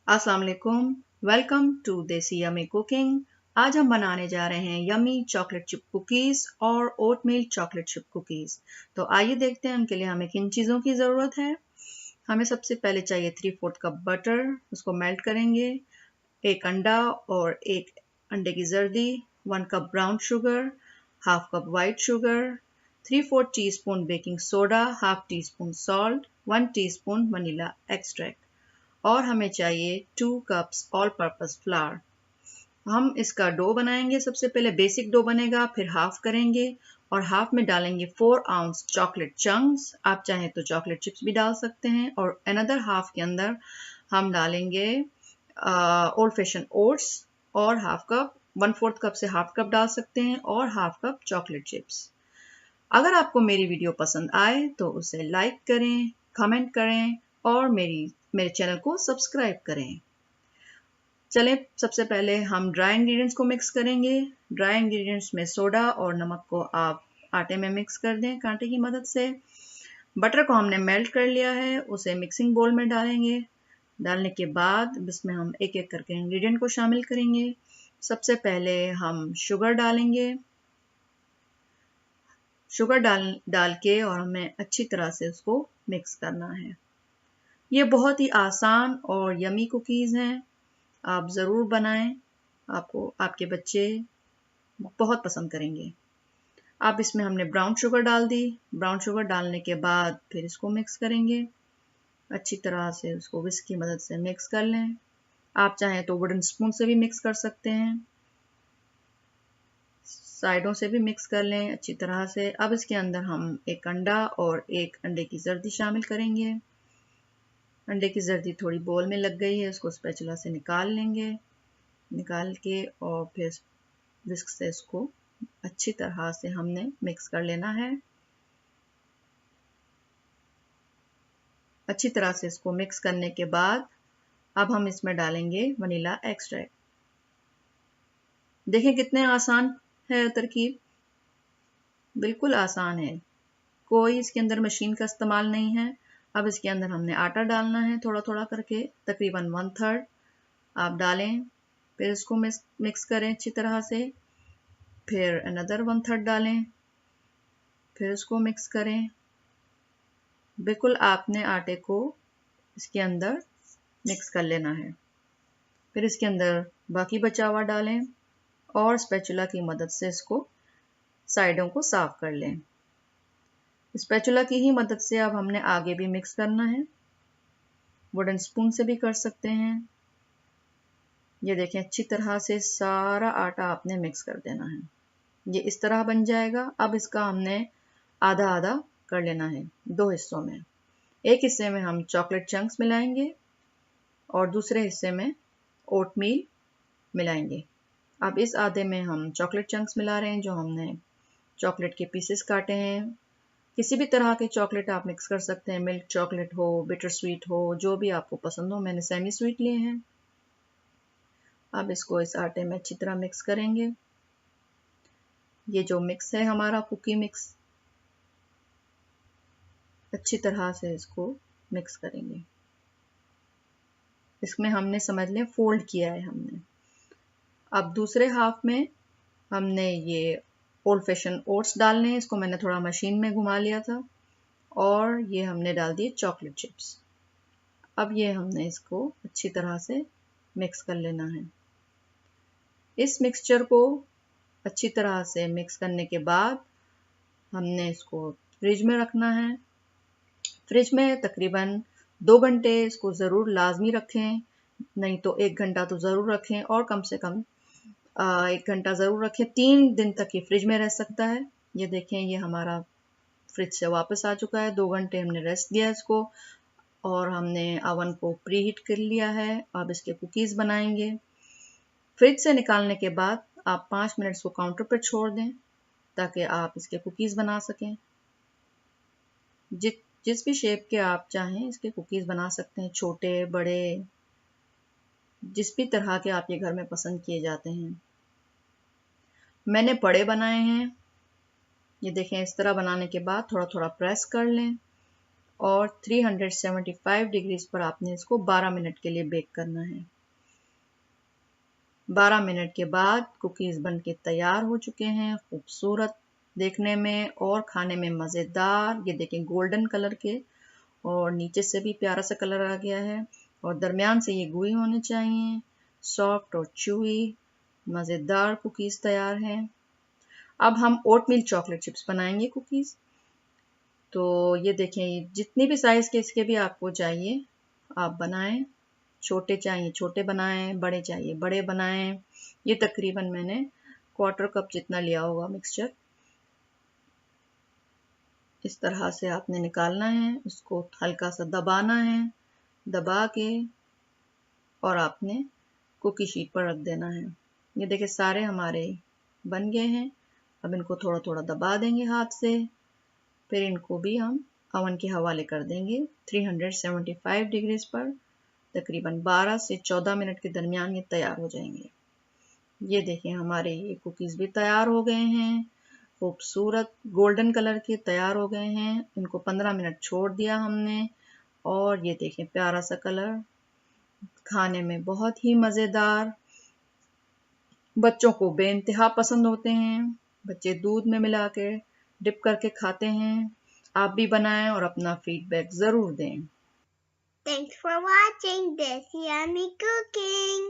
अस्सलाम वालेकुम, welcome to देसी यमी कुकिंग। आज हम बनाने जा रहे हैं यमी चॉकलेट चिप कुकीज़ और ओटमील चॉकलेट चिप कुकीज़। तो आइए देखते हैं उनके लिए हमें किन चीज़ों की ज़रूरत है। हमें सबसे पहले चाहिए 3/4 कप बटर, उसको मेल्ट करेंगे। एक अंडा और एक अंडे की जर्दी, 1 cup brown sugar, half cup white sugar, 3/4 teaspoon baking soda, half tea spoon salt, 1 teaspoon vanilla extract और हमें चाहिए 2 कप्स ऑल पर्पस फ्लावर। हम इसका डो बनाएंगे। सबसे पहले बेसिक डो बनेगा, फिर हाफ करेंगे और हाफ में डालेंगे 4 आउंस चॉकलेट चंक्स। आप चाहें तो चॉकलेट चिप्स भी डाल सकते हैं और अनदर हाफ के अंदर हम डालेंगे ओल्ड फैशन ओट्स और हाफ कप 1/4 कप से हाफ कप डाल सकते हैं और हाफ कप चॉकलेट चिप्स। अगर आपको मेरी वीडियो पसंद आए तो उसे लाइक करें, कमेंट करें और मेरे चैनल को सब्सक्राइब करें। चलें, सबसे पहले हम ड्राई इंग्रेडिएंट्स को मिक्स करेंगे। ड्राई इंग्रेडिएंट्स में सोडा और नमक को आप आटे में मिक्स कर दें कांटे की मदद से। बटर को हमने मेल्ट कर लिया है, उसे मिक्सिंग बोल में डालेंगे। डालने के बाद इसमें हम एक एक करके इंग्रेडिएंट को शामिल करेंगे। सबसे पहले हम शुगर डालेंगे। शुगर डाल के और हमें अच्छी तरह से उसको मिक्स करना है। ये बहुत ही आसान और यमी कुकीज़ हैं, आप ज़रूर बनाएं। आपको आपके बच्चे बहुत पसंद करेंगे। अब इसमें हमने ब्राउन शुगर डाल दी। ब्राउन शुगर डालने के बाद फिर इसको मिक्स करेंगे। अच्छी तरह से उसको विस्क की मदद से मिक्स कर लें। आप चाहें तो वुडन स्पून से भी मिक्स कर सकते हैं, साइडों से भी मिक्स कर लें अच्छी तरह से। अब इसके अंदर हम एक अंडा और एक अंडे की जर्दी शामिल करेंगे। अंडे की जर्दी थोड़ी बोल में लग गई है, उसको स्पैचुला से निकाल लेंगे। निकाल के और फिर विस्क से इसको अच्छी तरह से हमने मिक्स कर लेना है। अच्छी तरह से इसको मिक्स करने के बाद अब हम इसमें डालेंगे वनीला एक्सट्रैक्ट। देखें कितने आसान है तरकीब, बिल्कुल आसान है। कोई इसके अंदर मशीन का इस्तेमाल नहीं है। अब इसके अंदर हमने आटा डालना है थोड़ा थोड़ा करके, तकरीबन 1/3 आप डालें। फिर इसको मिक्स करें अच्छी तरह से। फिर अनदर 1/3 डालें, फिर इसको मिक्स करें। बिल्कुल आपने आटे को इसके अंदर मिक्स कर लेना है। फिर इसके अंदर बाकी बचा हुआ डालें और स्पैचुला की मदद से इसको साइडों को साफ कर लें। स्पैचुला की ही मदद से अब हमने आगे भी मिक्स करना है। वुडन स्पून से भी कर सकते हैं। ये देखें अच्छी तरह से सारा आटा आपने मिक्स कर देना है। ये इस तरह बन जाएगा। अब इसका हमने आधा आधा कर लेना है, 2 हिस्सों में। एक हिस्से में हम चॉकलेट चंक्स मिलाएंगे और दूसरे हिस्से में ओटमील मिलाएंगे। अब इस आधे में हम चॉकलेट चंक्स मिला रहे हैं, जो हमने चॉकलेट के पीसेस काटे हैं। किसी भी तरह के चॉकलेट आप मिक्स कर सकते हैं, मिल्क चॉकलेट हो, बिटर स्वीट हो, जो भी आपको पसंद हो। मैंने सेमी स्वीट लिए हैं। अब इसको इस आटे में अच्छी तरह मिक्स करेंगे। ये जो मिक्स है हमारा कुकी मिक्स, अच्छी तरह से इसको मिक्स करेंगे। इसमें हमने समझ लें फोल्ड किया है हमने। अब दूसरे हाफ में हमने ये ओल्ड फैशन ओट्स डालने हैं। इसको मैंने थोड़ा मशीन में घुमा लिया था और ये हमने डाल दिए चॉकलेट चिप्स। अब ये हमने इसको अच्छी तरह से मिक्स कर लेना है। इस मिक्सचर को अच्छी तरह से मिक्स करने के बाद हमने इसको फ्रिज में रखना है। फ्रिज में तकरीबन 2 घंटे इसको ज़रूर लाजमी रखें, नहीं तो 1 घंटा तो ज़रूर रखें और कम से कम 1 घंटा ज़रूर रखें। 3 दिन तक ये फ्रिज में रह सकता है। ये देखें, ये हमारा फ्रिज से वापस आ चुका है। 2 घंटे हमने रेस्ट दिया इसको और हमने अवन को प्री हीट कर लिया है। अब इसके कुकीज़ बनाएंगे। फ्रिज से निकालने के बाद आप 5 मिनट को काउंटर पर छोड़ दें ताकि आप इसके कुकीज़ बना सकें। जिस भी शेप के आप चाहें इसके कुकीज़ बना सकते हैं, छोटे बड़े, जिस भी तरह के आपके घर में पसंद किए जाते हैं। मैंने बड़े बनाए हैं। ये देखें, इस तरह बनाने के बाद थोड़ा थोड़ा प्रेस कर लें और 375 डिग्रीज पर आपने इसको 12 मिनट के लिए बेक करना है। 12 मिनट के बाद कुकीज़ बनके तैयार हो चुके हैं, खूबसूरत देखने में और खाने में मज़ेदार। ये देखें गोल्डन कलर के और नीचे से भी प्यारा सा कलर आ गया है और दरमियान से ये gooey होने चाहिए, सॉफ्ट और च्यूई मज़ेदार कुकीज़ तैयार हैं। अब हम ओटमील चॉकलेट चिप्स बनाएंगे कुकीज़। तो ये देखें जितनी भी साइज़ के इसके भी आपको चाहिए आप बनाएं। छोटे चाहिए छोटे बनाएं, बड़े चाहिए बड़े बनाएं। ये तकरीबन मैंने 1/4 कप जितना लिया होगा मिक्सचर। इस तरह से आपने निकालना है, उसको हल्का सा दबाना है, दबा के और आपने कुकी शीट पर रख देना है। ये देखिए सारे हमारे बन गए हैं। अब इनको थोड़ा थोड़ा दबा देंगे हाथ से, फिर इनको भी हम ओवन के हवाले कर देंगे 375 डिग्रीज पर। तकरीबन 12 से 14 मिनट के दरमियान ये तैयार हो जाएंगे। ये देखें हमारे ये कुकीज़ भी तैयार हो गए हैं, खूबसूरत गोल्डन कलर के तैयार हो गए हैं। इनको 15 मिनट छोड़ दिया हमने और ये देखें प्यारा सा कलर, खाने में बहुत ही मज़ेदार, बच्चों को बेइंतहा पसंद होते हैं। बच्चे दूध में मिला के डिप करके खाते हैं। आप भी बनाएं और अपना फीडबैक ज़रूर दें। Thanks for watching this yummy cooking.